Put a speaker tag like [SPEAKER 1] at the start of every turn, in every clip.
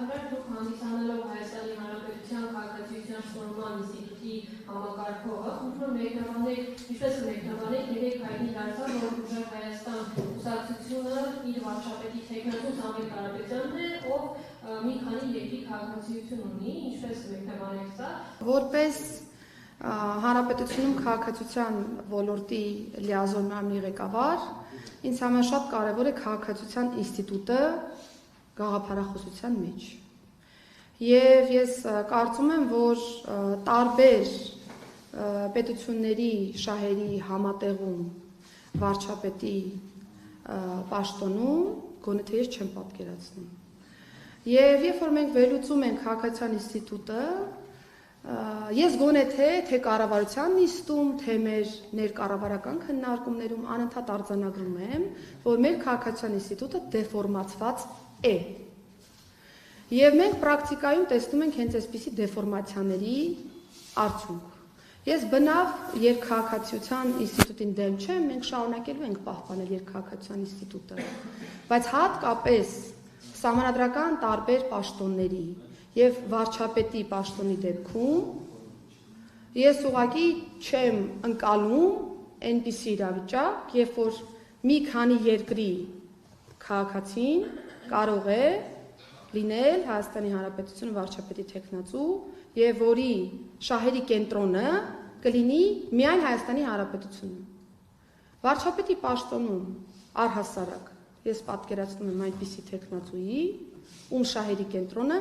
[SPEAKER 1] նախարար, դուք հանդիսանալով Հայաստանի Հանրապետության քաղաքացիության շնորհման ինստիտուտի համակարգողը, ուզում մեկնաբանեք, ինչպես մեկնաբանեք, երեք հայտնի դարձավ, որ Ուժեղ Հայաստան կուսակցությունը իր վարչապետի թեկնածու Սամվել Կարապետյանն է, ով մի քանի երկրի քաղաքացիություն ունի, ինչպես մեկնաբանեք սա։
[SPEAKER 2] Որպես Հանրապետությունում քաղաքացիության ոլորտի լիազորման ղեկավար, ինձ համար շատ կարևոր է քաղաքացիության ինստիտուտը գաղափարախոսության մեջ։ Եվ ես կարծում եմ, որ տարբեր պետությունների շահերի համատեղում վարչապետի պաշտոնում գոնե թե ես չեմ պատկերացնում։ Եվ երբ որ մենք վերլուծում ենք քաղաքացիության ինստիտուտը, ես գոնե թե կառավարության նիստում, թե մեր ներկառավարական քննարկումներում անընդհատ արձանագրում եմ, որ մեր քաղաքացիության ինստիտուտը դեֆորմացված է։ Եվ մենք պրակտիկայում տեսնում ենք հենց այսպիսի դեֆորմացիաների արդյունք։ Ես բնավ երկքաղաքացիության ինստիտուտին դեմ չեմ, մենք շարունակելու ենք պահպանել երկքաղաքացիության ինստիտուտը, բայց հատկապես սահմանադրական տարբեր պաշտոնների եւ վարչապետի պաշտոնի դեպքում ես ուղղակի չեմ ընկալում այնպիսի իրավիճակ, երբ որ մի քանի երկրի քաղաքացին կարող է լինել Հայաստանի Հանրապետությունը վարչապետի թեկնածու եւ որի շահերի կենտրոնը կլինի միայն Հայաստանի Հանրապետությունը։ Վարչապետի պաշտոնում առհասարակ ես պատկերացնում եմ այնպիսի թեկնածուի, ում շահերի կենտրոնը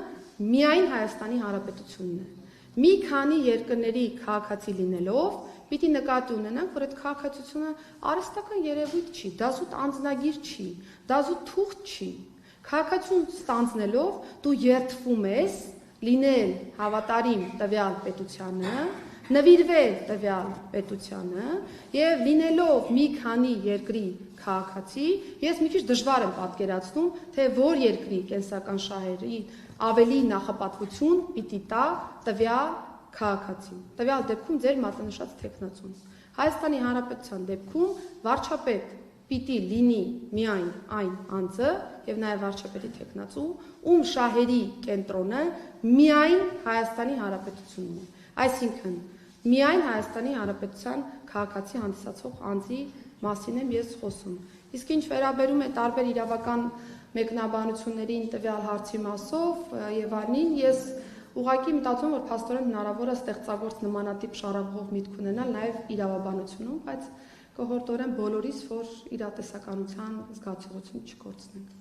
[SPEAKER 2] միայն Հայաստանի Հանրապետությունն է։ Մի քանի երկրների քաղաքացի լինելով, պիտի նկատի ունենանք, որ այդ քաղաքացիությունը արհեստական երևույթ չի, դա զուտ անձնագիր չի, դա զուտ թուղթ չի։ Քաղաքացիություն ստանձնելով դու երդվում ես լինել հավատարիմ տվյալ պետությանը, նվիրվել տվյալ պետությանը եւ լինելով մի քանի երկրի քաղաքացի, ես մի քիչ դժվար եմ պատկերացնում, թե որ երկրի կենսական շահերի ավելի նախապատվություն պիտի տա տվյալ քաղաքացին։ Տվյալ դեպքում ձեր մատնանշած թեկնածուն։ Հայաստանի Հանրապետության դեպքում վարչապետ պիտի լինի միայն այն անձը եւ նաեւ վարչապետի թեկնածու, ում շահերի կենտրոնը միայն Հայաստանի Հանրապետությունն է։ Այսինքն միայն Հայաստանի Հանրապետության քաղաքացի հանդիսացող անձի մասին եմ ես խոսում։ Իսկ ինչ վերաբերում է տարբեր իրավական մեկնաբանություններին տվյալ հարցի մասով եւ այլն, ես ուղղակի մտածում եմ, որ փաստորեն հնարավոր է ստեղծագործ նմանատիպ շարավղով միտք ունենալ նաեւ իրավաբանությունում, բայց կողորտորեն բոլորիս, որ իրատեսականության զգացողություն չկորցնենք։